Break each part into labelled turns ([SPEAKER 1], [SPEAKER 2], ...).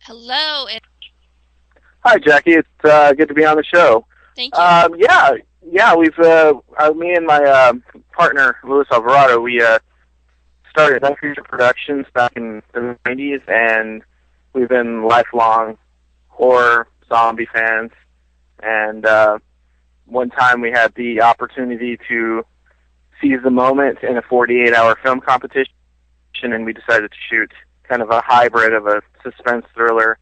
[SPEAKER 1] Hello, and
[SPEAKER 2] Hi, Jackie. It's good to be on the show.
[SPEAKER 1] thank you.
[SPEAKER 2] Yeah. We've me and my partner Luis Alvarado. We started Night Creature Productions back in the '90s, and we've been lifelong horror zombie fans. And one time we had the opportunity to seize the moment in a 48-hour film competition, and we decided to shoot kind of a hybrid of a suspense thriller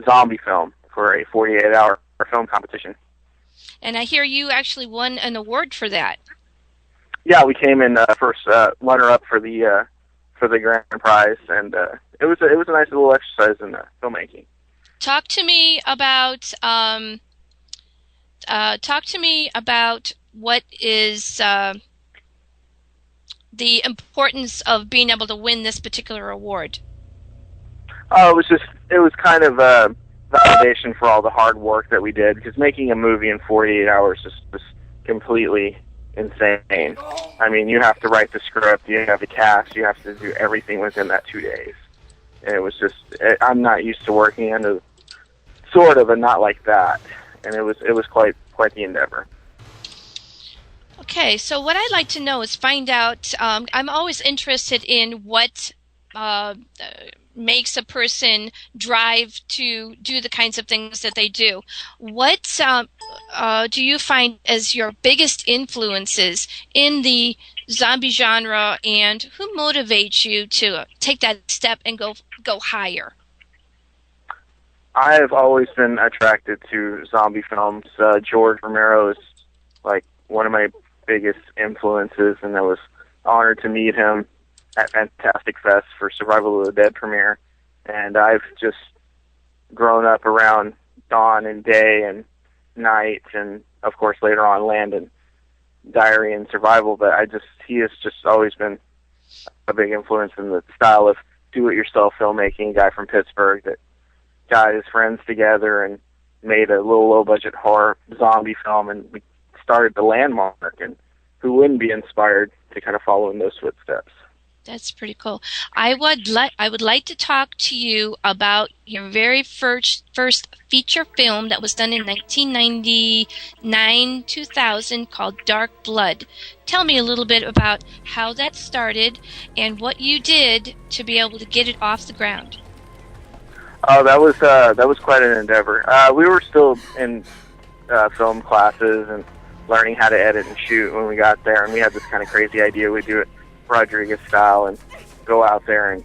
[SPEAKER 2] zombie film for a 48-hour film competition.
[SPEAKER 1] And I hear you actually won an award for that.
[SPEAKER 2] Yeah, we came in first runner-up for the grand prize, and it was a nice little exercise in filmmaking.
[SPEAKER 1] Talk to me about what is the importance of being able to win this particular award.
[SPEAKER 2] Oh, it was kind of a validation for all the hard work that we did, because making a movie in 48 hours is just completely insane. I mean, you have to write the script, you have the cast, you have to do everything within that 2 days. And it was just, I'm not used to working under sort of a not like that, and it was quite the endeavor.
[SPEAKER 1] Okay, so what I'd like to know is find out. I'm always interested in what makes a person drive to do the kinds of things that they do. What do you find as your biggest influences in the zombie genre, and who motivates you to take that step and go higher?
[SPEAKER 2] I have always been attracted to zombie films. George Romero is like one of my biggest influences, and I was honored to meet him at Fantastic Fest for Survival of the Dead premiere. And I've just grown up around dawn and day and night, and of course later on Land and Diary and Survival. But he has just always been a big influence in the style of do-it-yourself filmmaking. A guy from Pittsburgh that got his friends together and made a little low-budget horror zombie film, and we started The Landmark, and who wouldn't be inspired to kind of follow in those footsteps?
[SPEAKER 1] That's pretty cool. I would like to talk to you about your very first feature film that was done in 1999-2000 called Dark Blood. Tell me a little bit about how that started and what you did to be able to get it off the ground.
[SPEAKER 2] Oh, that was quite an endeavor. We were still in film classes and learning how to edit and shoot when we got there, and we had this kind of crazy idea we'd do it Rodriguez style and go out there and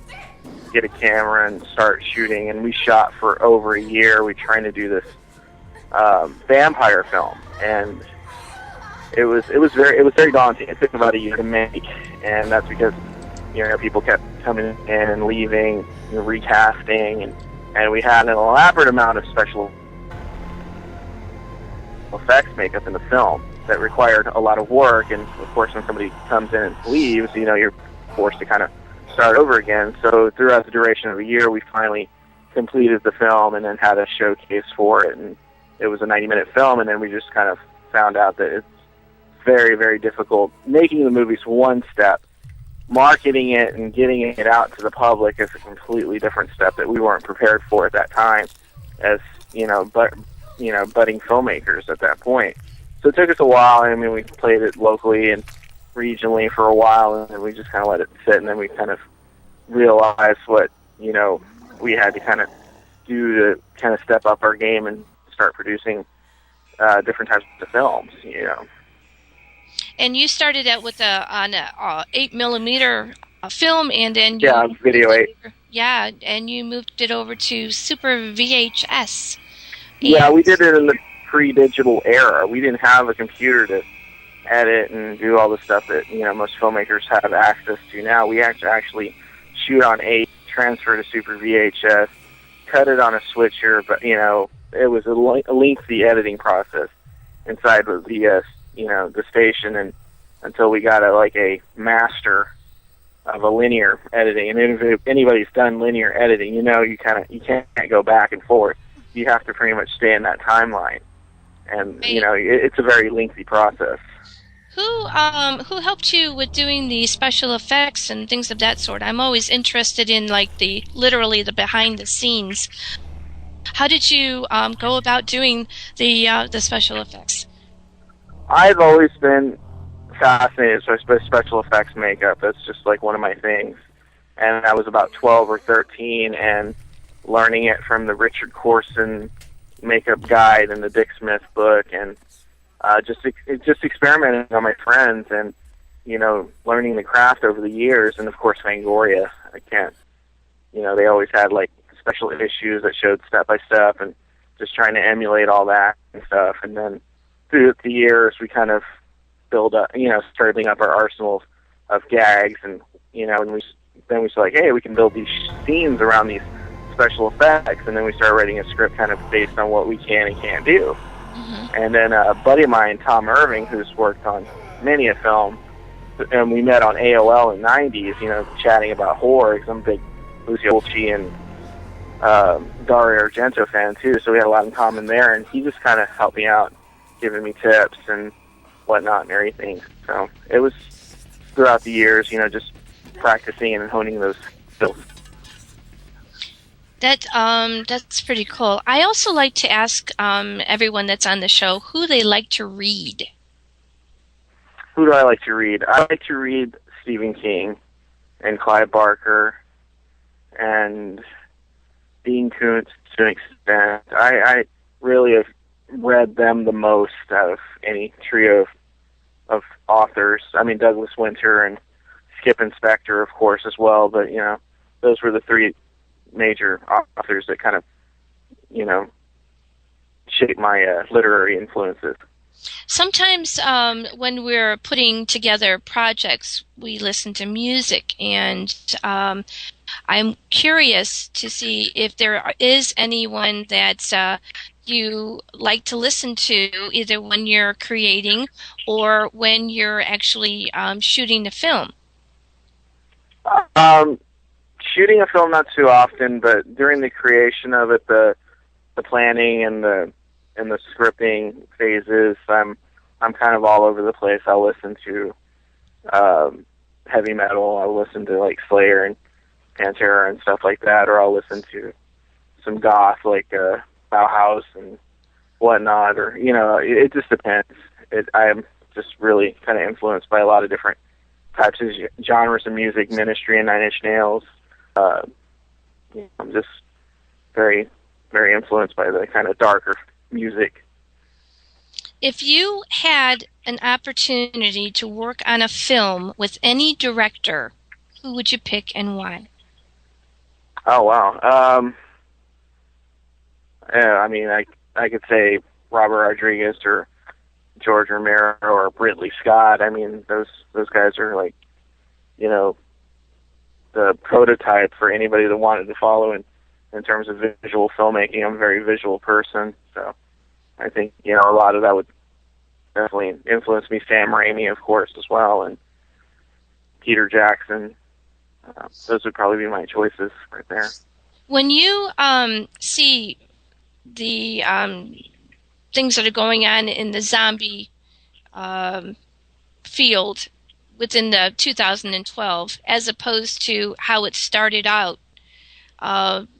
[SPEAKER 2] get a camera and start shooting. And we shot for over a year. We were trying to do this vampire film, and it was very daunting. It took about a year to make, and that's because people kept coming in and leaving, recasting, and we had an elaborate amount of special effects makeup in the film that required a lot of work. And of course, when somebody comes in and leaves, you're forced to kind of start over again. So throughout the duration of a year, we finally completed the film and then had a showcase for it. And it was a 90-minute film, and then we just kind of found out that it's very, very difficult. Making the movie's one step. Marketing it and getting it out to the public is a completely different step that we weren't prepared for at that time as, budding filmmakers at that point. So it took us a while. I mean, we played it locally and regionally for a while, and then we just kind of let it sit, and then we kind of realized what, we had to kind of do to kind of step up our game and start producing different types of films,
[SPEAKER 1] And you started out with an 8mm film, and then
[SPEAKER 2] Video 8.
[SPEAKER 1] Yeah, and you moved it over to Super VHS.
[SPEAKER 2] Yeah, we did it in the pre-digital era. We didn't have a computer to edit and do all the stuff that most filmmakers have access to now. We actually shoot on 8, transfer to Super VHS, cut it on a switcher, but it was a lengthy editing process inside of the station, and until we got a master of a linear editing. And if anybody's done linear editing, you can't go back and forth. You have to pretty much stay in that timeline, and it's a very lengthy process.
[SPEAKER 1] Who helped you with doing the special effects and things of that sort? I'm always interested in like the literally the behind the scenes. How did you go about doing the special effects?
[SPEAKER 2] I've always been fascinated with special effects makeup. That's just like one of my things. And I was about 12 or 13 and learning it from the Richard Corson makeup guide and the Dick Smith book, and just experimenting on my friends and learning the craft over the years. And of course Fangoria, I can't, they always had like special issues that showed step by step, and just trying to emulate all that and stuff. And then through the years we kind of build up, started building up our arsenal of gags, and and we said like, hey, we can build these scenes around these special effects, and then we started writing a script kind of based on what we can and can't do.
[SPEAKER 1] Mm-hmm.
[SPEAKER 2] And then a buddy of mine, Tom Irving, who's worked on many a film, and we met on AOL in the 90s, chatting about horror, because I'm a big Lucio Fulci and Dario Argento fan too, so we had a lot in common there, and he just kind of helped me out, giving me tips and whatnot and everything. So it was throughout the years, just practicing and honing those skills.
[SPEAKER 1] That's pretty cool. I also like to ask everyone that's on the show who they like to read.
[SPEAKER 2] Who do I like to read? I like to read Stephen King and Clive Barker and Dean Koontz to an extent. I really have read them the most out of any trio of authors. I mean, Douglas Winter and Skip Inspector, of course, as well. But those were the three major authors that kind of shaped my literary influences.
[SPEAKER 1] Sometimes when we're putting together projects, we listen to music, and I'm curious to see if there is anyone that you like to listen to, either when you're creating or when you're actually shooting the film.
[SPEAKER 2] Shooting a film, not too often, but during the creation of it, the planning and the scripting phases, I'm kind of all over the place. I'll listen to heavy metal. I'll listen to like Slayer and Pantera and stuff like that, or I'll listen to some goth like Bauhaus and whatnot, or it just depends. I am just really kind of influenced by a lot of different types of genres of music, Ministry and Nine Inch Nails. I'm just very, very influenced by the kind of darker music.
[SPEAKER 1] If you had an opportunity to work on a film with any director, who would you pick and why?
[SPEAKER 2] Oh, wow. Yeah, I mean, I could say Robert Rodriguez or George Romero or Ridley Scott. I mean, those guys are like, the prototype for anybody that wanted to follow in terms of visual filmmaking. I'm a very visual person, so I think a lot of that would definitely influence me. Sam Raimi, of course, as well, and Peter Jackson. Those would probably be my choices right there.
[SPEAKER 1] When you see the things that are going on in the zombie field within the 2012, as opposed to how it started out,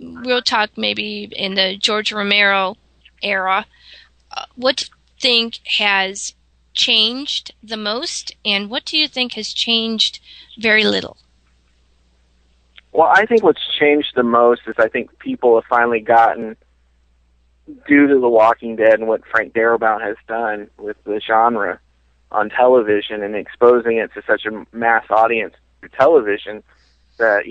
[SPEAKER 1] we'll talk maybe in the George Romero era, what do you think has changed the most, and what do you think has changed very little?
[SPEAKER 2] Well, I think what's changed the most is I think people have finally gotten, due to The Walking Dead and what Frank Darabont has done with the genre on television and exposing it to such a mass audience through television, that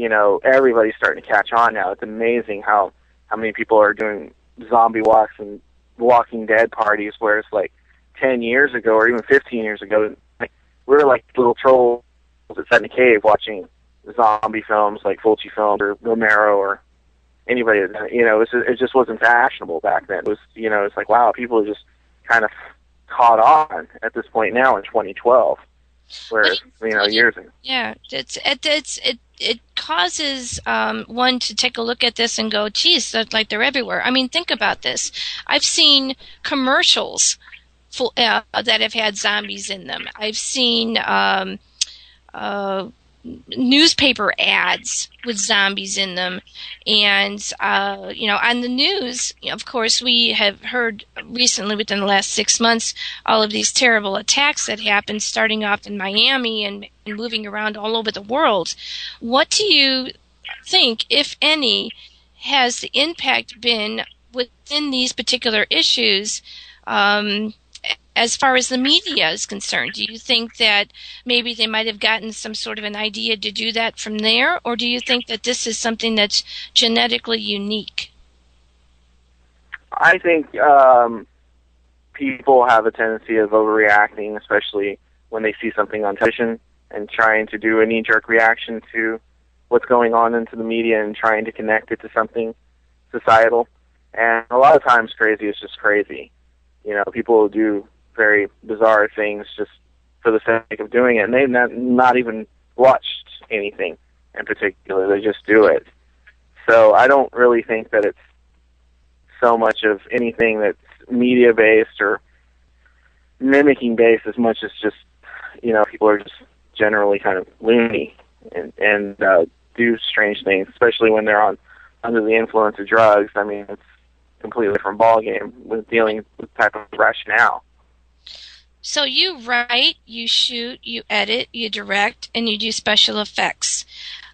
[SPEAKER 2] everybody's starting to catch on now. It's amazing how many people are doing zombie walks and Walking Dead parties, whereas like 10 years ago or even 15 years ago, we were like little trolls that sat in a cave watching zombie films like Fulci films or Romero or anybody. It just wasn't fashionable back then. It was, it's like, wow, people are just kind of caught on at this point now in 2012, whereas years ago.
[SPEAKER 1] Yeah, it causes one to take a look at this and go, geez, like they're everywhere. I mean, think about this. I've seen commercials that have had zombies in them. I've seen uh, newspaper ads with zombies in them. And, on the news, of course, we have heard recently within the last 6 months all of these terrible attacks that happened starting off in Miami and moving around all over the world. What do you think, if any, has the impact been within these particular issues as far as the media is concerned? Do you think that maybe they might have gotten some sort of an idea to do that from there, or do you think that this is something that's genetically unique?
[SPEAKER 2] I think people have a tendency of overreacting, especially when they see something on television and trying to do a knee-jerk reaction to what's going on into the media and trying to connect it to something societal. And a lot of times crazy is just crazy. People will do very bizarre things just for the sake of doing it, and they've not even watched anything in particular. They just do it. So I don't really think that it's so much of anything that's media-based or mimicking-based as much as just, people are just generally kind of loony and do strange things, especially when they're under the influence of drugs. I mean, it's a completely different ballgame with dealing with type of rationale.
[SPEAKER 1] So you write, you shoot, you edit, you direct, and you do special effects.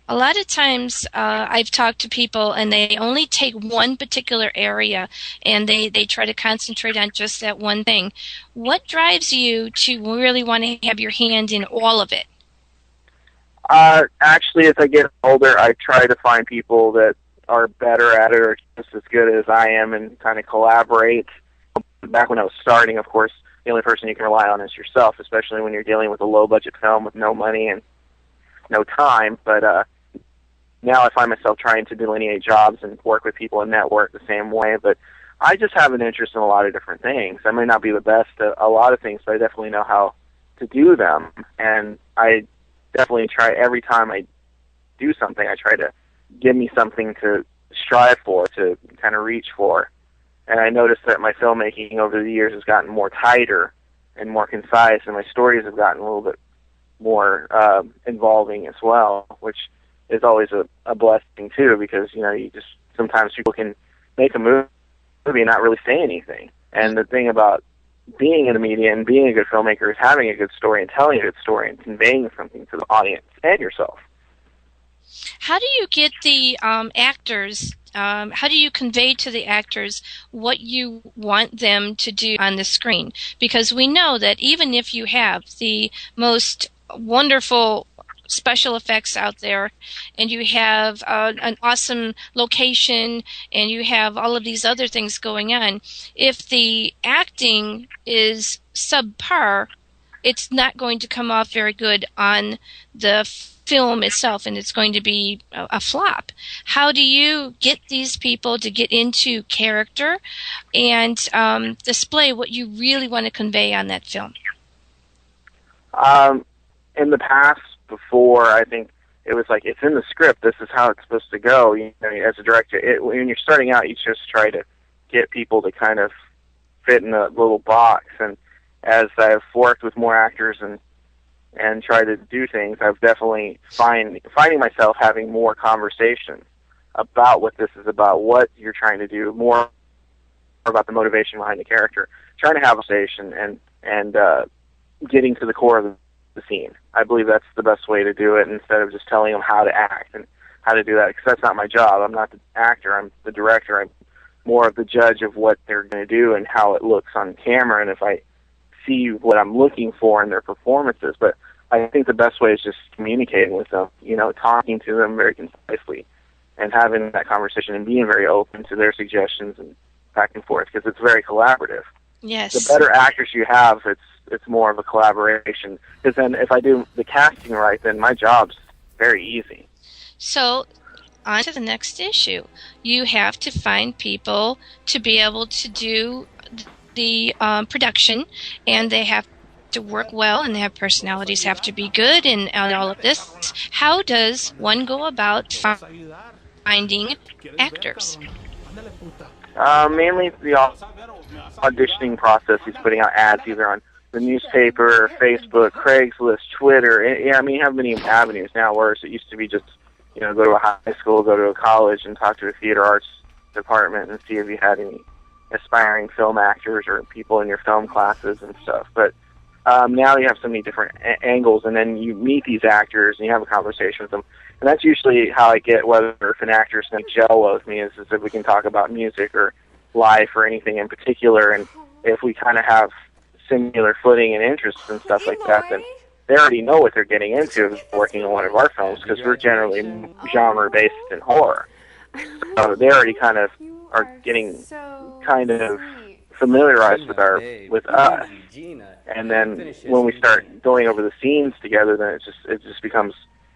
[SPEAKER 1] A lot of times I've talked to people and they only take one particular area and they try to concentrate on just that one thing. What drives you to really want to have your hand in all of it?
[SPEAKER 2] Actually, as I get older, I try to find people that are better at it or just as good as I am and kind of collaborate. Back when I was starting, of course, the only person you can rely on is yourself, especially when you're dealing with a low-budget film with no money and no time. But now I find myself trying to delineate jobs and work with people and network the same way. But I just have an interest in a lot of different things. I may not be the best at a lot of things, but I definitely know how to do them. And I definitely try, every time I do something, I try to give me something to strive for, to kind of reach for. And I noticed that my filmmaking over the years has gotten more tighter and more concise, and my stories have gotten a little bit more involving as well, which is always a blessing too, because you just sometimes people can make a movie and not really say anything. And the thing about being in the media and being a good filmmaker is having a good story and telling a good story and conveying something to the audience and yourself.
[SPEAKER 1] How do you get the actors? How do you convey to the actors what you want them to do on the screen? Because we know that even if you have the most wonderful special effects out there and you have an awesome location and you have all of these other things going on, if the acting is subpar, it's not going to come off very good on the film itself, and it's going to be a flop. How do you get these people to get into character and display what you really want to convey on that film?
[SPEAKER 2] In the past, before, I think it was like, it's in the script, this is how it's supposed to go. As a director, when you're starting out, you just try to get people to kind of fit in a little box. And as I've worked with more actors and try to do things, I've definitely finding myself having more conversations about what this is about, what you're trying to do, more about the motivation behind the character, trying to have a conversation and getting to the core of the scene. I believe that's the best way to do it, instead of just telling them how to act and how to do that, because that's not my job. I'm not the actor, I'm the director. I'm more of the judge of what they're going to do and how it looks on camera, and if I see what I'm looking for in their performances. But I think the best way is just communicating with them, talking to them very concisely and having that conversation and being very open to their suggestions and back and forth, because it's very collaborative.
[SPEAKER 1] Yes.
[SPEAKER 2] The better actors you have, it's more of a collaboration, because then if I do the casting right, then my job's very easy.
[SPEAKER 1] So on to the next issue. You have to find people to be able to do the production, and they have to work well, and their personalities have to be good, and all of this. How does one go about finding actors?
[SPEAKER 2] Mainly the auditioning process. He's putting out ads either on the newspaper, Facebook, Craigslist, Twitter. Yeah, I mean, you have many avenues now, whereas it used to be just, go to a high school, go to a college, and talk to a theater arts department and see if you had any aspiring film actors or people in your film classes and stuff. But now you have so many different angles, and then you meet these actors and you have a conversation with them. And that's usually how I get whether if an actor's going to gel with me is if we can talk about music or life or anything in particular. And if we kind of have similar footing and interests and stuff like that, then they already know what they're getting into working on one of our films, because we're generally genre-based in horror. So they already kind of are getting kind of familiarized with us. And then when we start going over the scenes together, then it just becomes,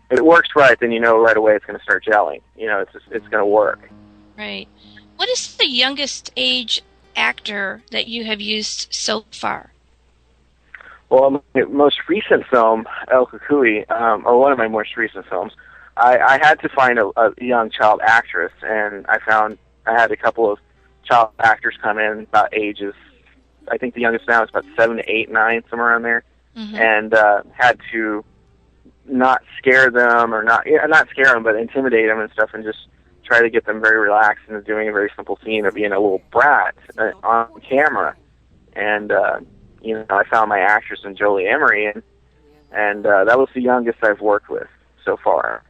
[SPEAKER 2] if it works right, then you know right away it's going to start gelling. It's going to work.
[SPEAKER 1] Right. What is the youngest age actor that you have used so far?
[SPEAKER 2] Well, my most recent film, Elle, Cucuy, or one of my most recent films, I had to find a young child actress, and I had a couple of child actors come in about ages, I think the youngest now is about 7 to 8, 9, somewhere around there, and had to not scare them, or not scare them, but intimidate them and stuff, and just try to get them very relaxed into doing a very simple scene of being a little brat on camera. And I found my actress in Jolie Emery, and that was the youngest I've worked with so far.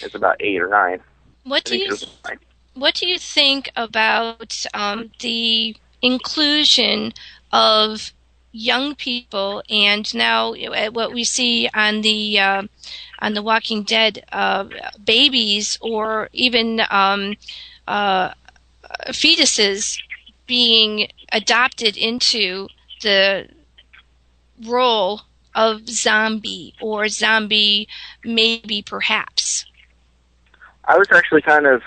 [SPEAKER 2] It's about 8 or 9.
[SPEAKER 1] What do you think about the inclusion of young people, and now what we see on the Walking Dead, babies or even fetuses being adopted into the role of zombie, or zombie maybe perhaps?
[SPEAKER 2] I was actually kind of,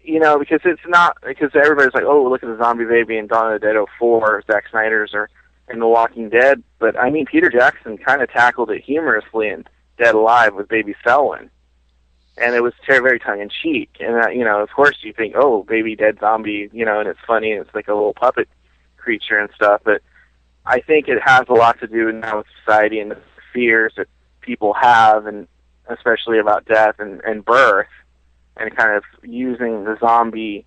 [SPEAKER 2] because everybody's like, oh, look at the zombie baby in Dawn of the Dead 04, Zack Snyder's, or in The Walking Dead. But, I mean, Peter Jackson kind of tackled it humorously in Dead Alive with Baby Selwyn. And it was very tongue-in-cheek. And, of course you think, oh, baby dead zombie, and it's funny, and it's like a little puppet creature and stuff. But I think it has a lot to do now with society and the fears that people have, and especially about death and birth, and kind of using the zombie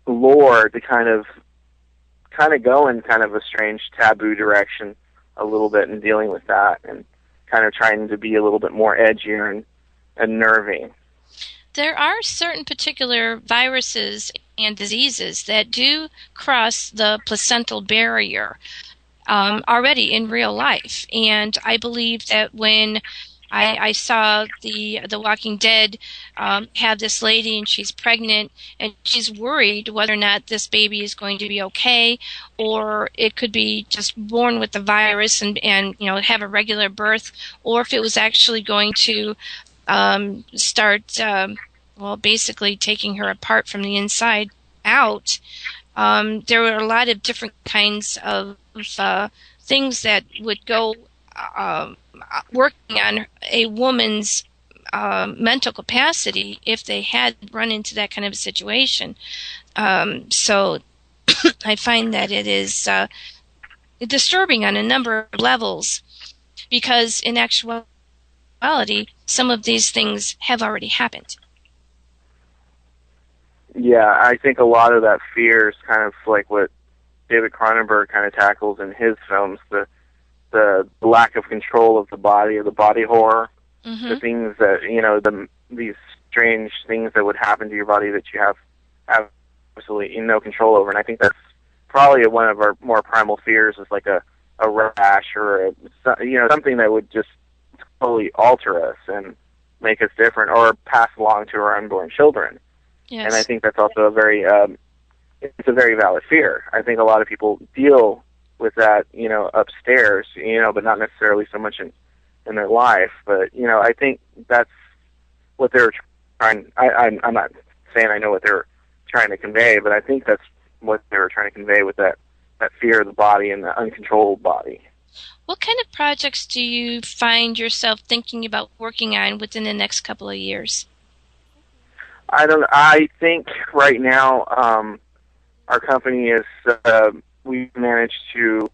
[SPEAKER 2] lore to kind of go in kind of a strange taboo direction a little bit, and dealing with that, and kind of trying to be a little bit more edgier and unnerving.
[SPEAKER 1] There are certain particular viruses and diseases that do cross the placental barrier already in real life, and I believe that when I saw the Walking Dead have this lady, and she's pregnant, and she's worried whether or not this baby is going to be okay, or it could be just born with the virus and have a regular birth, or if it was actually going to start basically taking her apart from the inside out. There were a lot of different kinds of things that would go working on a woman's mental capacity if they had run into that kind of a situation. So I find that it is disturbing on a number of levels, because in actuality, some of these things have already happened.
[SPEAKER 2] Yeah, I think a lot of that fear is kind of like what David Cronenberg kind of tackles in his films, the lack of control of the body, or the body horror, the things that, these strange things that would happen to your body that you have absolutely no control over. And I think that's probably one of our more primal fears, is like a rash, or something that would just totally alter us and make us different, or pass along to our unborn children. Yes. And I think that's also a very valid fear. I think a lot of people deal with that, upstairs, but not necessarily so much in their life. But, I think that's what they're trying. I'm not saying I know what they're trying to convey, but I think that's what they were trying to convey with that fear of the body and the uncontrolled body.
[SPEAKER 1] What kind of projects do you find yourself thinking about working on within the next couple of years?
[SPEAKER 2] I don't. I think right now, our company is. We've managed to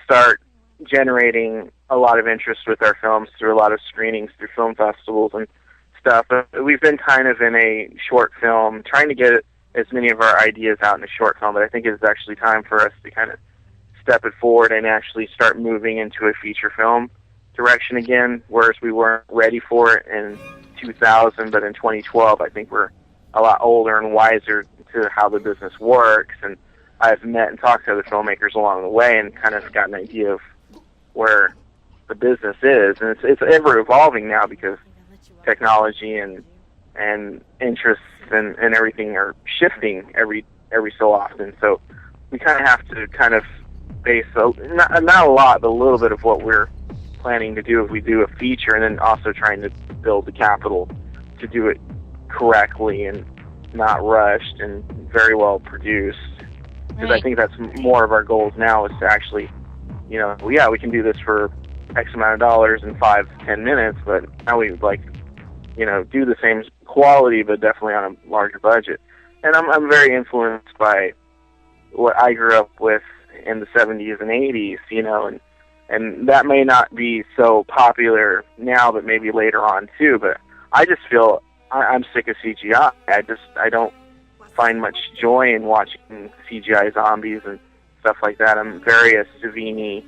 [SPEAKER 2] start generating a lot of interest with our films through a lot of screenings through film festivals and stuff. We've been kind of in a short film, trying to get as many of our ideas out in a short film, but I think it's actually time for us to kind of step it forward and actually start moving into a feature film direction again, whereas we weren't ready for it in 2000, but in 2012 I think we're a lot older and wiser to how the business works, and I've met and talked to other filmmakers along the way and kind of got an idea of where the business is, and it's ever evolving now because technology and interests and everything are shifting every so often. So we kind of have to kind of base not a lot, but a little bit of what we're planning to do if we do a feature, and then also trying to build the capital to do it correctly and not rushed and very well produced. Because I think that's more of our goals now, is to actually, we can do this for X amount of dollars in 5-10 minutes, but now we would like, do the same quality, but definitely on a larger budget. And I'm very influenced by what I grew up with in the 70s and 80s, and that may not be so popular now, but maybe later on too. But I just feel I'm sick of CGI. I don't find much joy in watching CGI zombies and stuff like that. I'm very a Savini,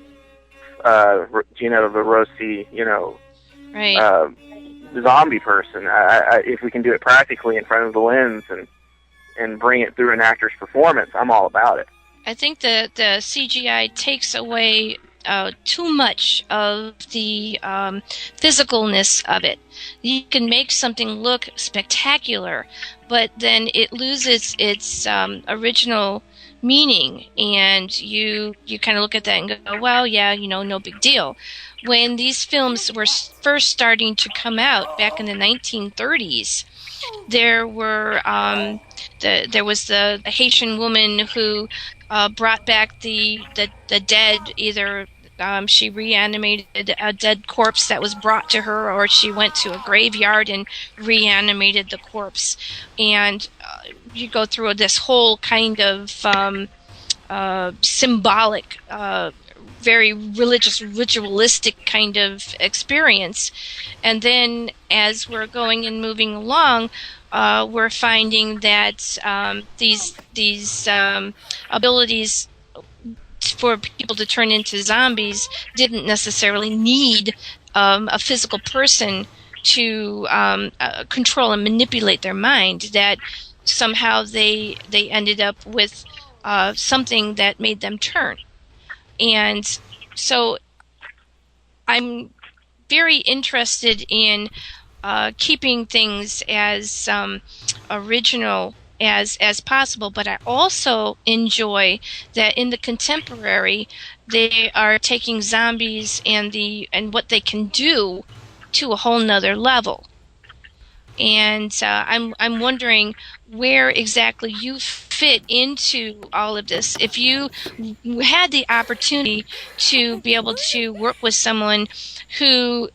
[SPEAKER 2] Gina Rossi, zombie person. If we can do it practically in front of the lens and bring it through an actor's performance, I'm all about it.
[SPEAKER 1] I think the CGI takes away too much of the physicalness of it. You can make something look spectacular, but then it loses its original meaning, and you kind of look at that and go, well, yeah, no big deal. When these films were first starting to come out back in the 1930s, there was the Haitian woman who brought back the dead. Either she reanimated a dead corpse that was brought to her, or she went to a graveyard and reanimated the corpse. And you go through this whole kind of symbolic, very religious, ritualistic kind of experience. And then as we're going and moving along, we're finding that these abilities for people to turn into zombies didn't necessarily need a physical person to control and manipulate their mind. That somehow they ended up with something that made them turn. And so I'm very interested in keeping things as original as possible, but I also enjoy that in the contemporary they are taking zombies and what they can do to a whole nother level. And I'm wondering where exactly you fit into all of this. If you had the opportunity to be able to work with someone who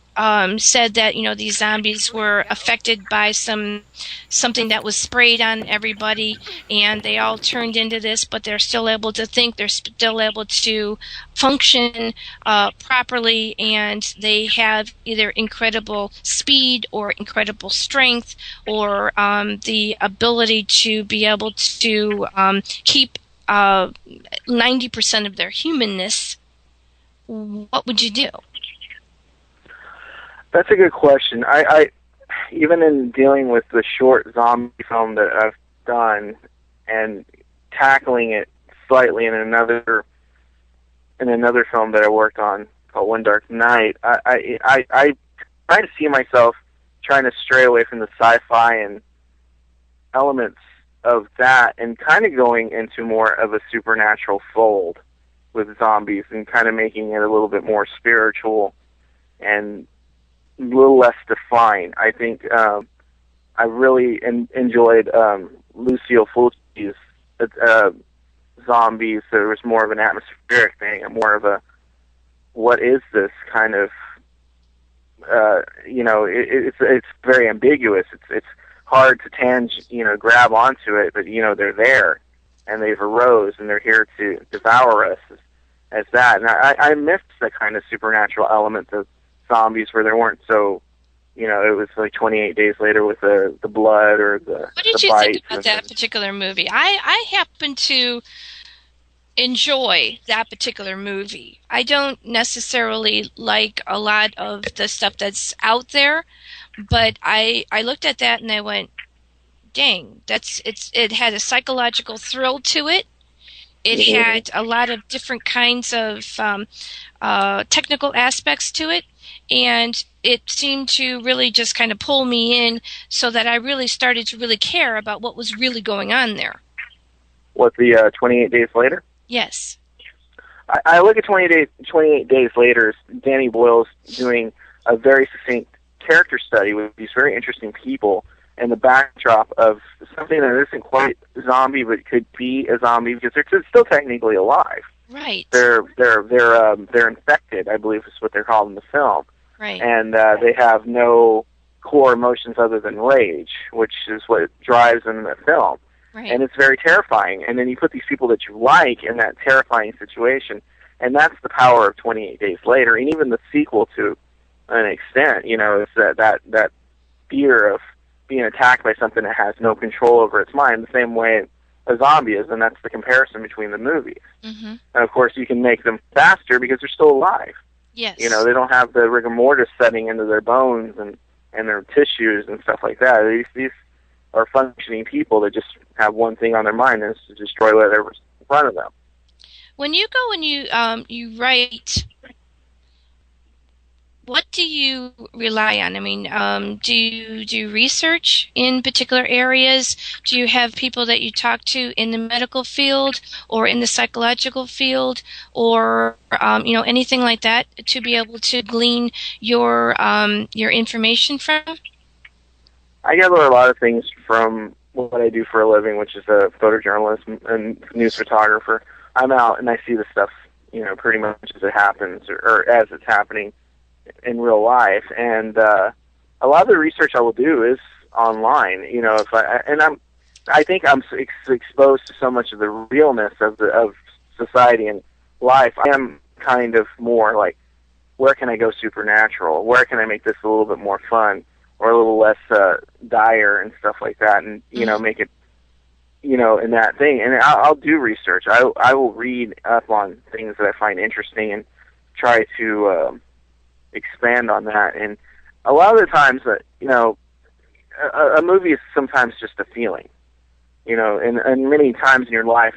[SPEAKER 1] said that these zombies were affected by something that was sprayed on everybody, and they all turned into this, but they're still able to think, they're still able to function properly, and they have either incredible speed or incredible strength, or the ability to be able to keep 90% of their humanness, what would you do?
[SPEAKER 2] That's a good question. I even in dealing with the short zombie film that I've done and tackling it slightly in another film that I worked on called One Dark Night, I try to see myself trying to stray away from the sci-fi and elements of that and kind of going into more of a supernatural fold with zombies and kind of making it a little bit more spiritual and a little less defined. I think I really enjoyed Lucille Fulci's Zombies. There was more of an atmospheric thing, and more of a what is this kind of it's very ambiguous. It's hard to grab onto it, but they're there, and they've arose, and they're here to devour us as that. And I missed the kind of supernatural element of zombies where there weren't so, it was like 28 days later with the blood or the
[SPEAKER 1] What did
[SPEAKER 2] the
[SPEAKER 1] you think
[SPEAKER 2] bites.
[SPEAKER 1] about that particular movie? I happen to enjoy that particular movie. I don't necessarily like a lot of the stuff that's out there, but I looked at that and I went, dang, it had a psychological thrill to it. It had a lot of different kinds of technical aspects to it, and it seemed to really just kind of pull me in so that I really started to really care about what was really going on there.
[SPEAKER 2] What, the 28 Days Later?
[SPEAKER 1] Yes.
[SPEAKER 2] I look at 28 Days Later as Danny Boyle's doing a very succinct character study with these very interesting people and the backdrop of something that isn't quite a zombie but could be a zombie because they're still technically alive.
[SPEAKER 1] Right.
[SPEAKER 2] They're infected, I believe is what they're called in the film.
[SPEAKER 1] Right.
[SPEAKER 2] And they have no core emotions other than rage, which is what drives them in the film.
[SPEAKER 1] Right.
[SPEAKER 2] And it's very terrifying. And then you put these people that you like in that terrifying situation, and that's the power of 28 Days Later, and even the sequel to an extent. It's that fear of being attacked by something that has no control over its mind, the same way a zombie is, and that's the comparison between the movies.
[SPEAKER 1] Mm-hmm.
[SPEAKER 2] And of course, you can make them faster because they're still alive.
[SPEAKER 1] Yes.
[SPEAKER 2] They don't have the rigor mortis setting into their bones and their tissues and stuff like that. These are functioning people that just have one thing on their mind, and it's to destroy whatever's in front of them.
[SPEAKER 1] When you go and you write, what do you rely on? I mean, do you do research in particular areas? Do you have people that you talk to in the medical field or in the psychological field, or anything like that to be able to glean your information from?
[SPEAKER 2] I gather a lot of things from what I do for a living, which is a photojournalist and news photographer. I'm out and I see the stuff, pretty much as it happens or as it's happening in real life. And a lot of the research I will do is online. I think I'm exposed to so much of the realness of society and life. I am kind of more like, where can I go supernatural? Where can I make this a little bit more fun or a little less dire and stuff like that? And make it in that thing. And I'll do research. I will read up on things that I find interesting and try to expand on that. And a lot of the times that a movie is sometimes just a feeling, and many times in your life,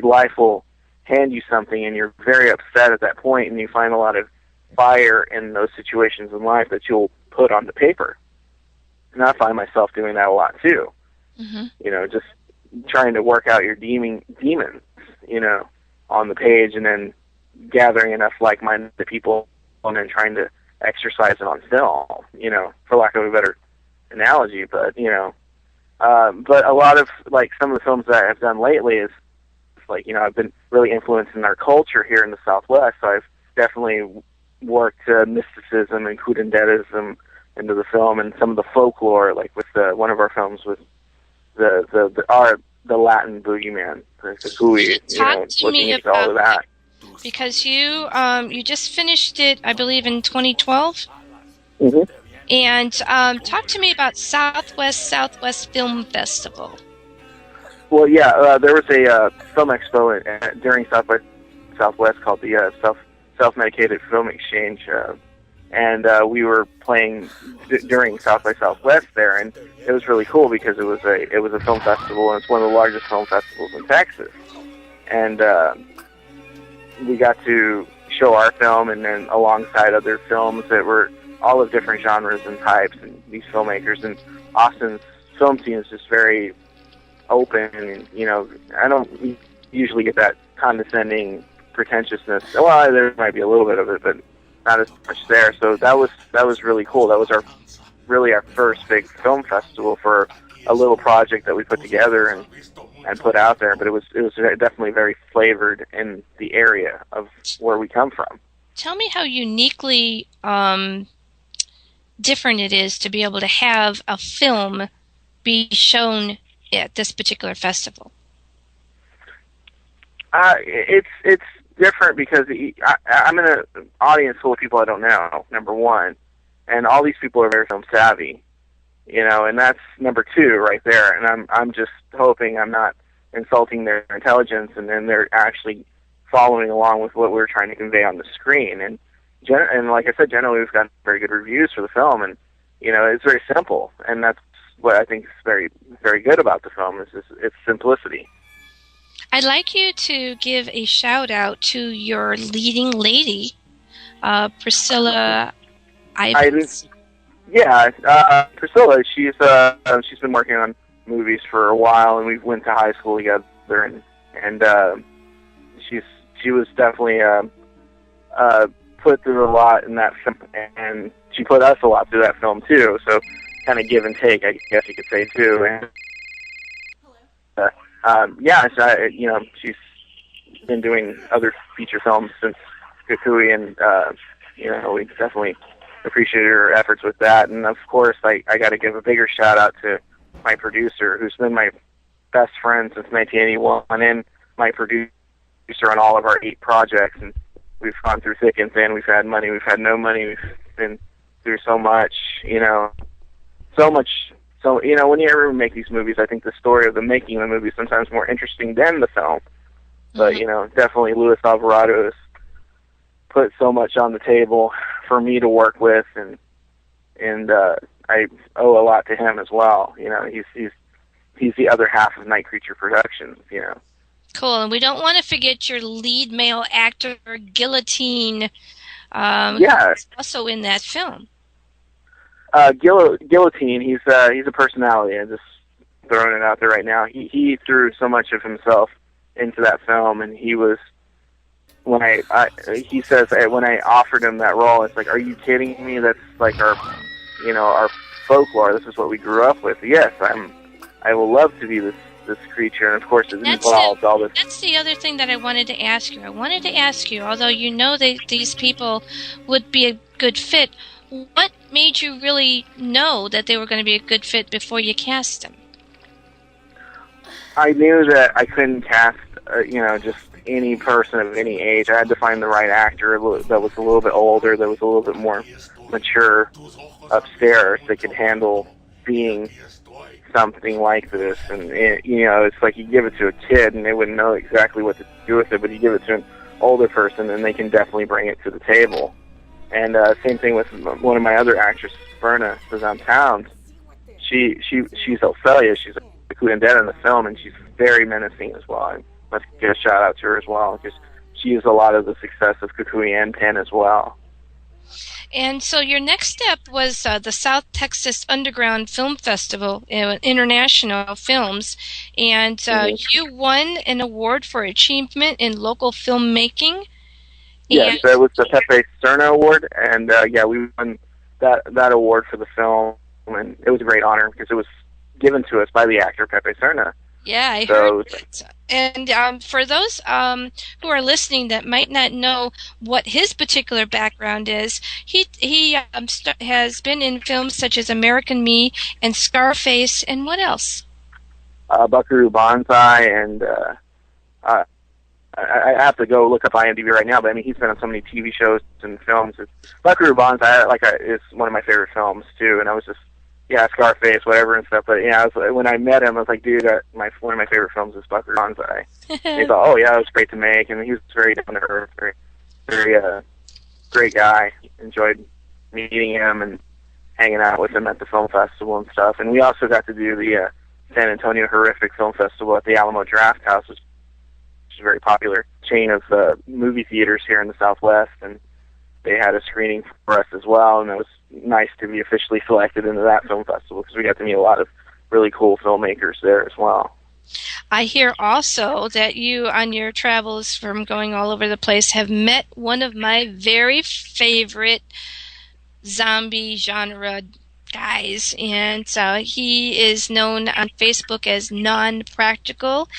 [SPEAKER 2] life will hand you something and you're very upset at that point, and you find a lot of fire in those situations in life that you'll put on the paper. And I find myself doing that a lot too. Mm-hmm. Just trying to work out your demons, on the page, and then gathering enough like-minded people and then trying to exercise it on film, for lack of a better analogy. But, but a lot of, like, some of the films that I've done lately is, like, I've been really influenced in our culture here in the Southwest, so I've definitely worked mysticism and curanderism into the film, and some of the folklore, like with one of our films with the Latin boogeyman, the Cucuy,
[SPEAKER 1] Talk to me
[SPEAKER 2] about all of that.
[SPEAKER 1] Because you just finished it, I believe, in 2012.
[SPEAKER 2] Mm-hmm.
[SPEAKER 1] And talk to me about Southwest Film Festival.
[SPEAKER 2] Well, yeah, there was a film expo during Southwest called the Self-Medicated Film Exchange, and we were playing during South by Southwest there, and it was really cool because it was a film festival, and it's one of the largest film festivals in Texas, and we got to show our film, and then alongside other films that were all of different genres and types, and these filmmakers. And Austin's film scene is just very open, and I don't usually get that condescending pretentiousness. Well, there might be a little bit of it, but not as much there. So that was really cool. That was our first big film festival for a little project that we put together and put out there. But it was definitely very flavored in the area of where we come from.
[SPEAKER 1] Tell me how uniquely different it is to be able to have a film be shown at this particular festival?
[SPEAKER 2] It's different because I'm in an audience full of people I don't know, number one, and all these people are very film savvy, and that's number two right there. And I'm just hoping I'm not insulting their intelligence, and then they're actually following along with what we're trying to convey on the screen. And like I said, generally we've got very good reviews for the film, and it's very simple, and that's what I think is very, very good about the film is its simplicity.
[SPEAKER 1] I'd like you to give a shout out to your leading lady, Priscilla Ivins.
[SPEAKER 2] Priscilla. She's been working on movies for a while, and we went to high school together, and she was definitely put through a lot in that film, and she put us a lot through that film too. So kind of give and take, I guess you could say too. And she's been doing other feature films since Cucuy, and we definitely appreciate her efforts with that. And of course, I got to give a bigger shout out to my producer, who's been my best friend since 1981, and my producer on all of our 8 projects. And we've gone through thick and thin. We've had money, we've had no money, we've been through so much, so much. So, when you ever make these movies, I think the story of the making of the movie is sometimes more interesting than the film. But, definitely Luis Alvarado has put so much on the table for me to work with, and I owe a lot to him as well. He's the other half of Night Creature Productions,
[SPEAKER 1] Cool. And we don't want to forget your lead male actor, Guillotine, who's also in that film.
[SPEAKER 2] Guillotine, he's a personality. I'm just throwing it out there right now. He threw so much of himself into that film, and he was, he says when I offered him that role, it's like, are you kidding me? That's like our folklore. This is what we grew up with. Yes, I will love to be this creature, and of course it involves all this.
[SPEAKER 1] That's the other thing that I wanted to ask you. Although these people would be a good fit, what made you really know that they were going to be a good fit before you cast them?
[SPEAKER 2] I knew that I couldn't cast, just any person of any age. I had to find the right actor that was a little bit older, that was a little bit more mature upstairs, that could handle being something like this. And it's like you give it to a kid and they wouldn't know exactly what to do with it, but you give it to an older person and they can definitely bring it to the table. And same thing with one of my other actresses, Berna, who's on Towns. She's Ophelia. She's a Queen in the film, and she's very menacing as well. I must give a shout out to her as well, because she is a lot of the success of Cucuy and Penn as well.
[SPEAKER 1] And so your next step was the South Texas Underground Film Festival, International Films, and you won an award for achievement in local filmmaking.
[SPEAKER 2] Yes, that was the Pepe Serna Award, and we won that award for the film, and it was a great honor because it was given to us by the actor Pepe Serna.
[SPEAKER 1] Yeah, I heard it. And for those who are listening that might not know what his particular background is, he has been in films such as American Me and Scarface, and what else?
[SPEAKER 2] Buckaroo Banzai, and I have to go look up IMDb right now, but I mean, he's been on so many TV shows and films. Buckaroo Banzai, is one of my favorite films too, and I was just, Scarface, whatever and stuff. But when I met him, I was like, dude, one of my favorite films is Buckaroo Banzai. And he thought, it was great to make, and he was very down to earth, very, very great guy. Enjoyed meeting him and hanging out with him at the film festival and stuff. And we also got to do the San Antonio Horrific Film Festival at the Alamo Draft House, which is a very popular chain of movie theaters here in the Southwest, and they had a screening for us as well, and it was nice to be officially selected into that film festival because we got to meet a lot of really cool filmmakers there as well.
[SPEAKER 1] I hear also that you, on your travels from going all over the place, have met one of my very favorite zombie genre guys, and he is known on Facebook as Non-Practical,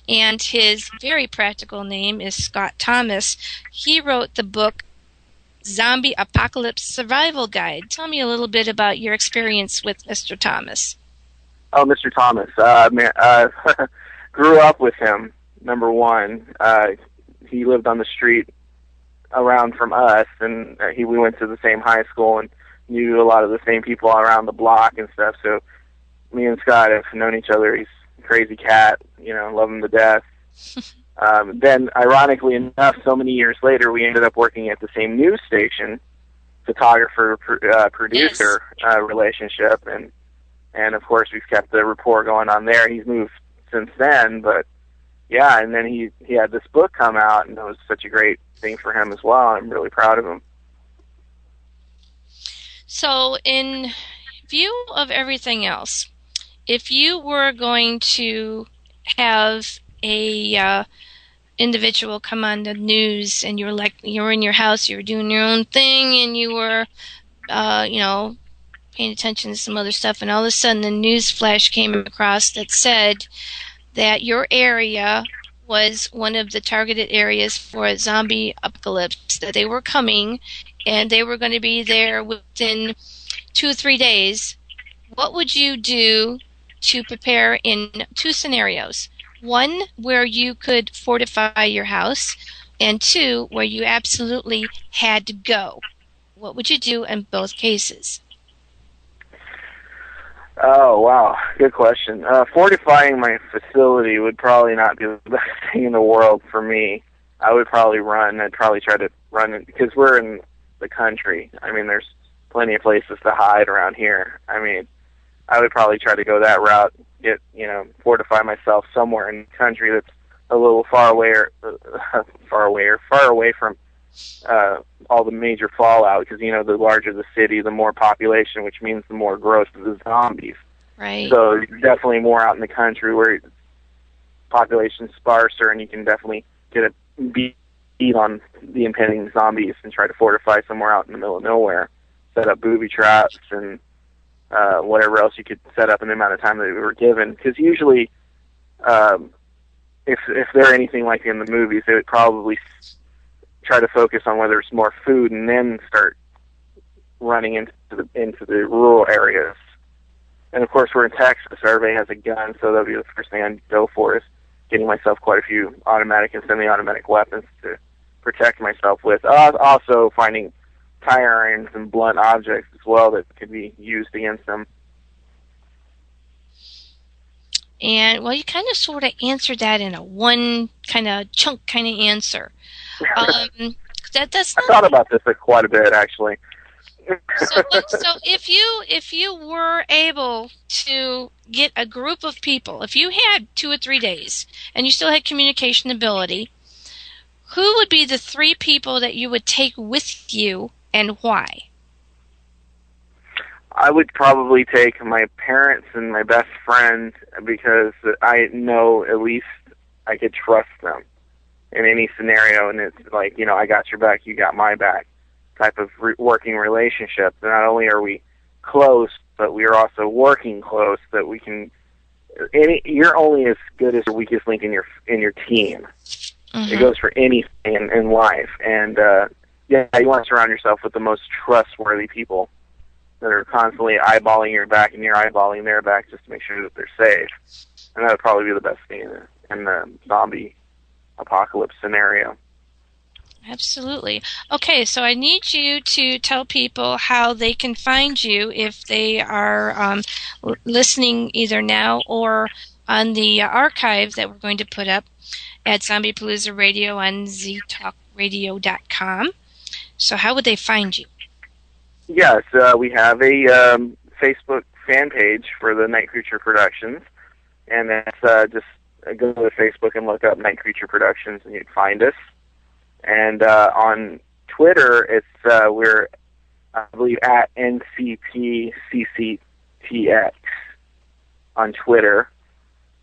[SPEAKER 1] and his very practical name is Scott Thomas. He wrote the book Zombie Apocalypse Survival Guide. Tell me a little bit about your experience with Mr. Thomas.
[SPEAKER 2] Oh, Mr. Thomas. Grew up with him, number one. He lived on the street around from us, and we went to the same high school and knew a lot of the same people around the block and stuff. So me and Scott have known each other. He's a crazy cat, love him to death. Then, ironically enough, so many years later, we ended up working at the same news station, photographer-producer relationship, and of course we've kept the rapport going on there. He's moved since then, but yeah, and then he had this book come out, and it was such a great thing for him as well. I'm really proud of him.
[SPEAKER 1] So, in view of everything else, if you were going to have a individual come on the news, and you were in your house, you were doing your own thing, and you were, paying attention to some other stuff, and all of a sudden, a news flash came across that said that your area was one of the targeted areas for a zombie apocalypse, that they were coming, and they were going to be there within 2 or 3 days. What would you do to prepare in 2 scenarios? 1, where you could fortify your house, and 2, where you absolutely had to go. What would you do in both cases?
[SPEAKER 2] Oh, wow. Good question. Fortifying my facility would probably not be the best thing in the world for me. I would probably run. I'd probably try to run it, because we're in the country. I mean, there's plenty of places to hide around here. I mean, I would probably try to go that route, fortify myself somewhere in the country that's a little far away from all the major fallout, because the larger the city, the more population, which means the more growth of the zombies.
[SPEAKER 1] Right.
[SPEAKER 2] So definitely more out in the country where population's sparser, and you can definitely get a beat on the impending zombies and try to fortify somewhere out in the middle of nowhere, set up booby traps and whatever else you could set up in the amount of time that we were given. Because usually, if they're anything like in the movies, they would probably try to focus on whether it's more food, and then start running into the rural areas. And of course, we're in Texas. Everybody has a gun, so that'll be the first thing I'd go for, is getting myself quite a few automatic and semi-automatic weapons to protect myself with. Also finding tire irons and blunt objects as well that could be used against them.
[SPEAKER 1] And, well, you kind of sort of answered that in a one kind of chunk kind of answer. That's
[SPEAKER 2] I thought about this quite a bit, actually.
[SPEAKER 1] So if you were able to get a group of people, if you had 2 or 3 days and you still had communication ability, who would be the 3 people that you would take with you, and why?
[SPEAKER 2] I would probably take my parents and my best friend, because I know at least I could trust them in any scenario, and it's like, I got your back, you got my back type of working relationship. And not only are we close, but we are also working close, that we can. You're only as good as your weakest link in your team. Mm-hmm. It goes for anything in life, and you want to surround yourself with the most trustworthy people that are constantly eyeballing your back, and you're eyeballing their back, just to make sure that they're safe. And that would probably be the best thing in the zombie apocalypse scenario.
[SPEAKER 1] Absolutely. Okay, so I need you to tell people how they can find you if they are listening either now or on the archive that we're going to put up at Zombiepalooza Radio on ztalkradio.com. So how would they find you?
[SPEAKER 2] Yes, we have a Facebook fan page for the Night Creature Productions, and that's just go to Facebook and look up Night Creature Productions, and you'd find us. And on Twitter, it's we're, I believe, at NCPCCTX on Twitter.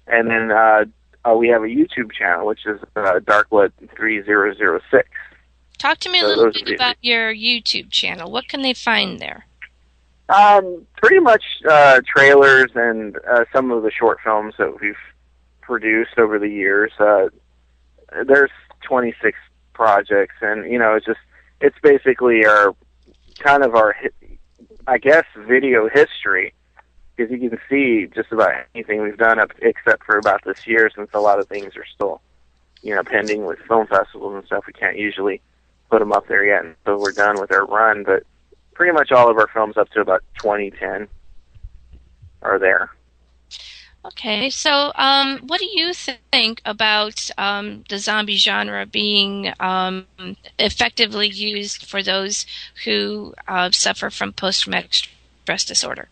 [SPEAKER 2] And then we have a YouTube channel, which is Darkblood 3006.
[SPEAKER 1] Talk to me a little bit about your YouTube channel. What can they find there?
[SPEAKER 2] Pretty much trailers and some of the short films that we've produced over the years. There's 26 projects, and it's basically our I guess, video history, because you can see just about anything we've done up except for about this year, since a lot of things are still, pending with film festivals and stuff. We can't usually put them up there yet until we're done with our run, but pretty much all of our films up to about 2010 are there.
[SPEAKER 1] Okay, so what do you think about the zombie genre being effectively used for those who suffer from post-traumatic stress disorder?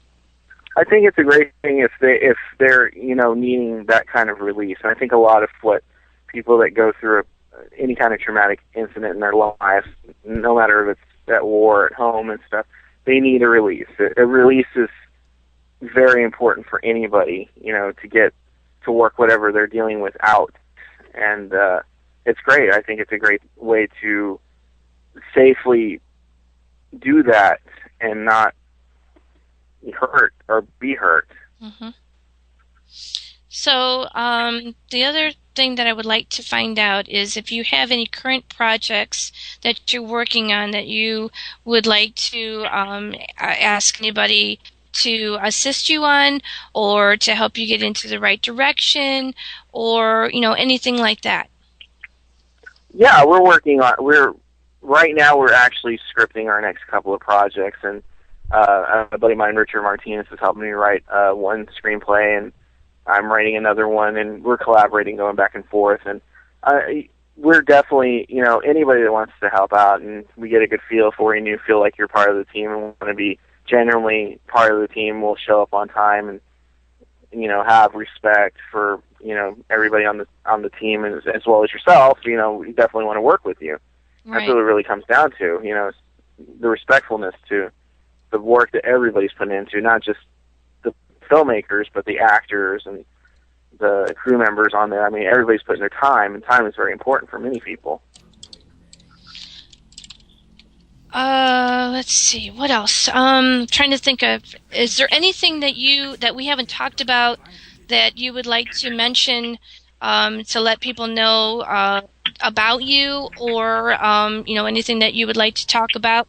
[SPEAKER 2] I think it's a great thing if they're needing that kind of release. And I think a lot of what people that go through any kind of traumatic incident in their life, no matter if it's at war, at home, and stuff, they need a release. A release is very important for anybody, to get to work whatever they're dealing with out. And it's great. I think it's a great way to safely do that and not hurt or be hurt.
[SPEAKER 1] Mm-hmm. So the other thing that I would like to find out is if you have any current projects that you're working on that you would like to ask anybody to assist you on, or to help you get into the right direction, or anything like that.
[SPEAKER 2] Yeah, right now we're actually scripting our next couple of projects, and a buddy of mine, Richard Martinez, is helping me write one screenplay, and I'm writing another one, and we're collaborating, going back and forth. And we're definitely, anybody that wants to help out, and we get a good feel for you, and you feel like you're part of the team and want to be genuinely part of the team, will show up on time and have respect for everybody on the team, as well as yourself. We definitely want to work with you.
[SPEAKER 1] Right.
[SPEAKER 2] That's what it really comes down to. The respectfulness to the work that everybody's putting into, not just the filmmakers, but the actors and the crew members on there. I mean, everybody's putting their time, and time is very important for many people.
[SPEAKER 1] Let's see, what else? Trying to think of, is there anything that we haven't talked about that you would like to mention to let people know about you, or anything that you would like to talk about?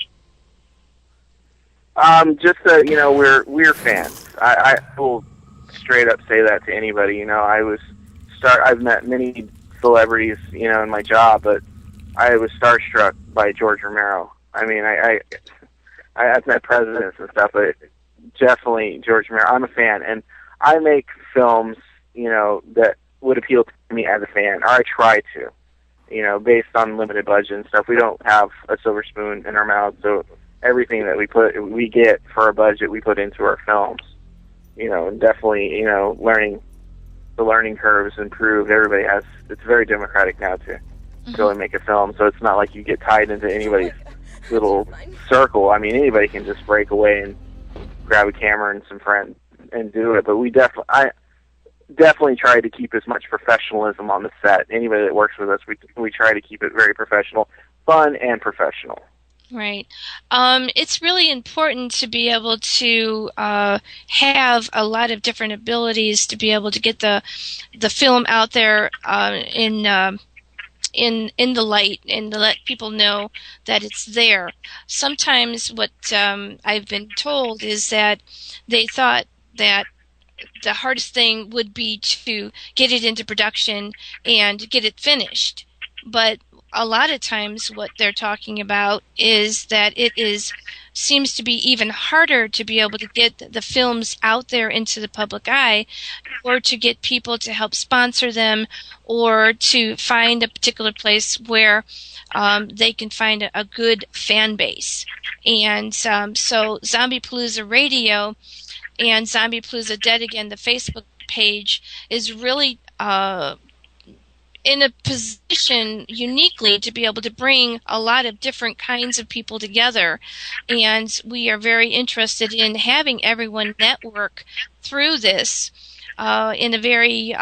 [SPEAKER 2] Just that we're fans. I will straight up say that to anybody. I've met many celebrities, in my job, but I was starstruck by George Romero. I mean, I've met presidents and stuff, but definitely George Romero. I'm a fan, and I make films, that would appeal to me as a fan, or I try to, based on limited budget and stuff. We don't have a silver spoon in our mouth, so everything that we get for our budget, we put into our films. And definitely, the learning curve is improved. It's very democratic now to go and make a film, so it's not like you get tied into anybody's little circle. I mean, anybody can just break away and grab a camera and some friends and do it. But I definitely try to keep as much professionalism on the set. Anybody that works with us, we try to keep it very professional, fun, and professional.
[SPEAKER 1] Right. It's really important to be able to have a lot of different abilities to be able to get the film out there in the light, and to let people know that it's there. Sometimes what I've been told is that they thought that the hardest thing would be to get it into production and get it finished. But a lot of times what they're talking about is that seems to be even harder to be able to get the films out there into the public eye, or to get people to help sponsor them, or to find a particular place where they can find a good fan base. And so Zombiepalooza Radio and Zombiepalooza Dead Again, the Facebook page, is really in a position uniquely to be able to bring a lot of different kinds of people together. And we are very interested in having everyone network through this in a very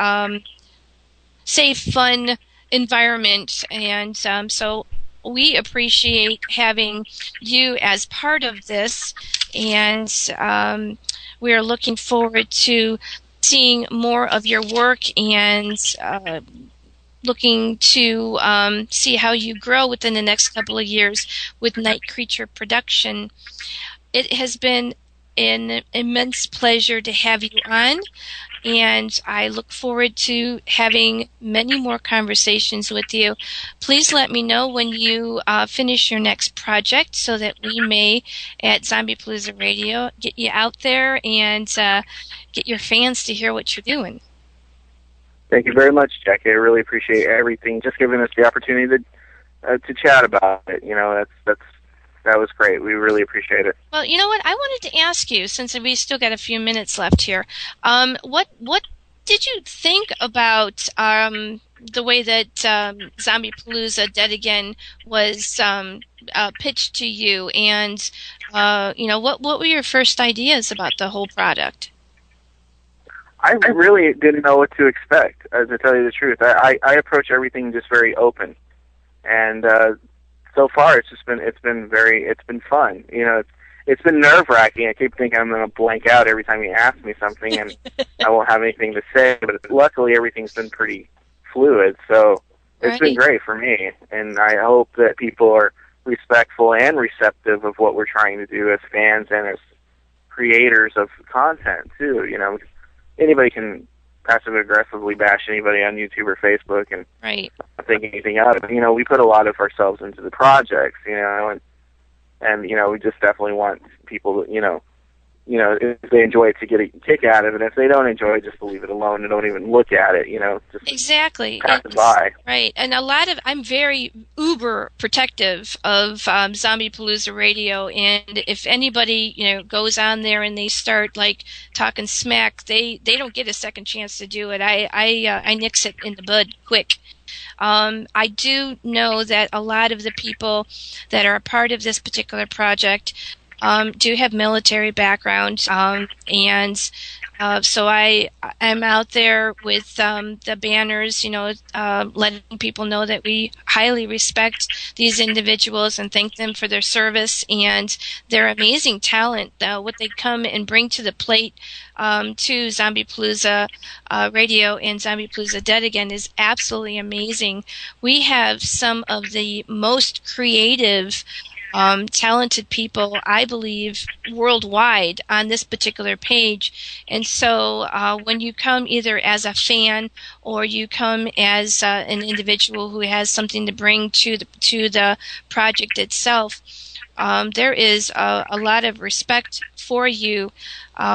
[SPEAKER 1] safe, fun environment. And so we appreciate having you as part of this, and we are looking forward to seeing more of your work, and looking to see how you grow within the next couple of years with Night Creature Production. It has been an immense pleasure to have you on, and I look forward to having many more conversations with you. Please let me know when you finish your next project so that we may, at Zombiepalooza Radio, get you out there and get your fans to hear what you're doing.
[SPEAKER 2] Thank you very much, Jackie. I really appreciate everything. Just giving us the opportunity to chat about it. You know, that was great. We really appreciate it.
[SPEAKER 1] Well, you know what? I wanted to ask you, since we still got a few minutes left here, what did you think about the way that Zombiepalooza Dead Again was pitched to you, and what were your first ideas about the whole product?
[SPEAKER 2] I really didn't know what to expect, to tell you the truth. I approach everything just very open, and so far it's been fun. You know, it's been nerve-wracking. I keep thinking I'm going to blank out every time you ask me something, and I won't have anything to say. But luckily, everything's been pretty fluid, so it's been great for me. And I hope that people are respectful and receptive of what we're trying to do as fans and as creators of content too. You know, anybody can passive-aggressively bash anybody on YouTube or Facebook and not think anything of it. You know, we put a lot of ourselves into the projects, you know, and you know, we just definitely want people to, you know, if they enjoy it, to get a kick out of it. If they don't enjoy it, just to leave it alone and don't even look at it, you know, just pass it by.
[SPEAKER 1] Right, and I'm very uber protective of Zombiepalooza Radio, and if anybody, you know, goes on there and they start like talking smack, they don't get a second chance to do it. I nix it in the bud quick. I do know that a lot of the people that are a part of this particular project do have military background, and so I'm out there with the banners, you know, letting people know that we highly respect these individuals and thank them for their service and their amazing talent. What they come and bring to the plate to Zombiepalooza Radio and Zombiepalooza Dead Again is absolutely amazing. We have some of the most creative, talented people, I believe, worldwide on this particular page. And so when you come either as a fan or you come as an individual who has something to bring to the project itself, there is a lot of respect for you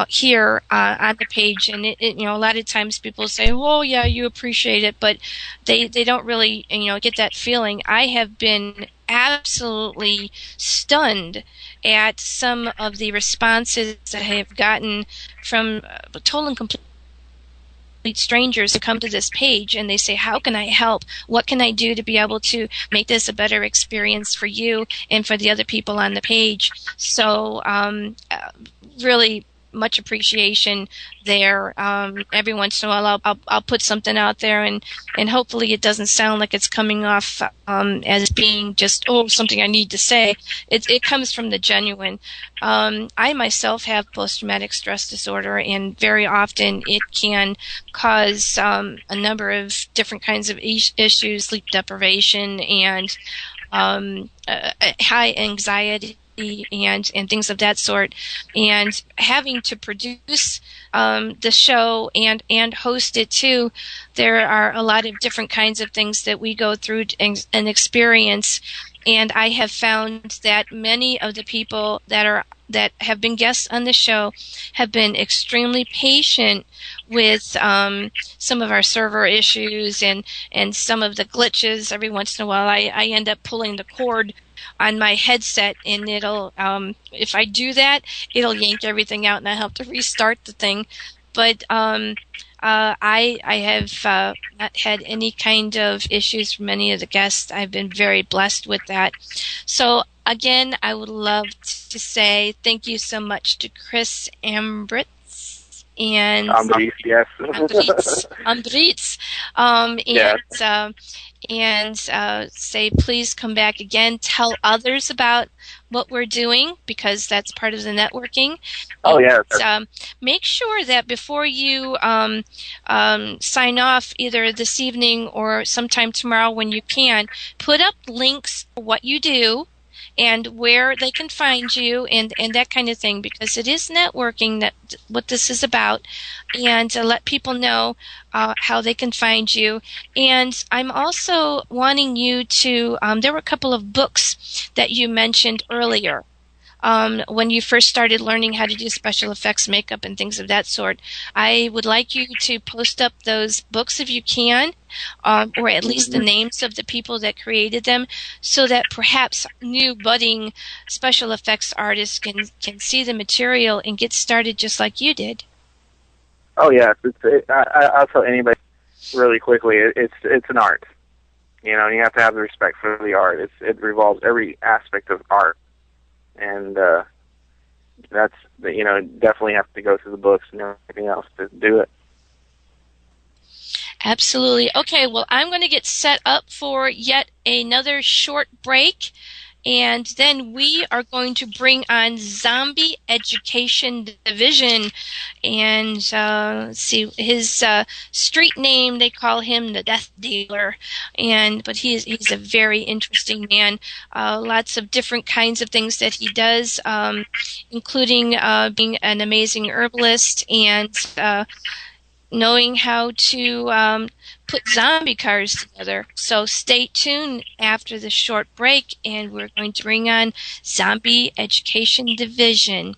[SPEAKER 1] here on the page. And you know, a lot of times people say, "Well, yeah, you appreciate it," but they don't really, you know, get that feeling. I have been absolutely stunned at some of the responses that I have gotten from total and complete strangers who come to this page and they say, "How can I help? What can I do to be able to make this a better experience for you and for the other people on the page?" So really much appreciation there. Every once in a while I'll put something out there and hopefully it doesn't sound like it's coming off as being just, something I need to say. It comes from the genuine. I myself have post-traumatic stress disorder, and very often it can cause a number of different kinds of issues, sleep deprivation and high anxiety and things of that sort, and having to produce the show and host it too, there are a lot of different kinds of things that we go through and experience. And I have found that many of the people that have been guests on the show have been extremely patient with some of our server issues and some of the glitches. Every once in a while I end up pulling the cord on my headset, and it'll if I do that, it'll yank everything out and I have to restart the thing. But I have not had any kind of issues from any of the guests. I've been very blessed with that. So again, I would love to say thank you so much to Chris Ambriz and
[SPEAKER 2] Ambriz, yes.
[SPEAKER 1] Ambriz, and say please come back again. Tell others about what we're doing, because that's part of the networking.
[SPEAKER 2] Oh, yeah.
[SPEAKER 1] Make sure that before you sign off, either this evening or sometime tomorrow when you can, put up links for what you do, and where they can find you and that kind of thing, because it is networking that what this is about, and let people know how they can find you. And I'm also wanting you to, there were a couple of books that you mentioned earlier. When you first started learning how to do special effects makeup and things of that sort. I would like you to post up those books if you can, or at least the names of the people that created them, so that perhaps new budding special effects artists can see the material and get started just like you did.
[SPEAKER 2] Oh yeah, I'll tell anybody really quickly. It's an art. You know, you have to have the respect for the art. It revolves every aspect of art. And that's, you know, definitely have to go through the books and everything else to do it.
[SPEAKER 1] Absolutely. Okay, well, I'm going to get set up for yet another short break, and then we are going to bring on Zombie Education Division. And let's see, his street name, they call him the Death Dealer. But he's a very interesting man. Lots of different kinds of things that he does, including being an amazing herbalist and knowing how to put zombie cars together. So stay tuned after the short break, and we're going to bring on Zombie Education Division.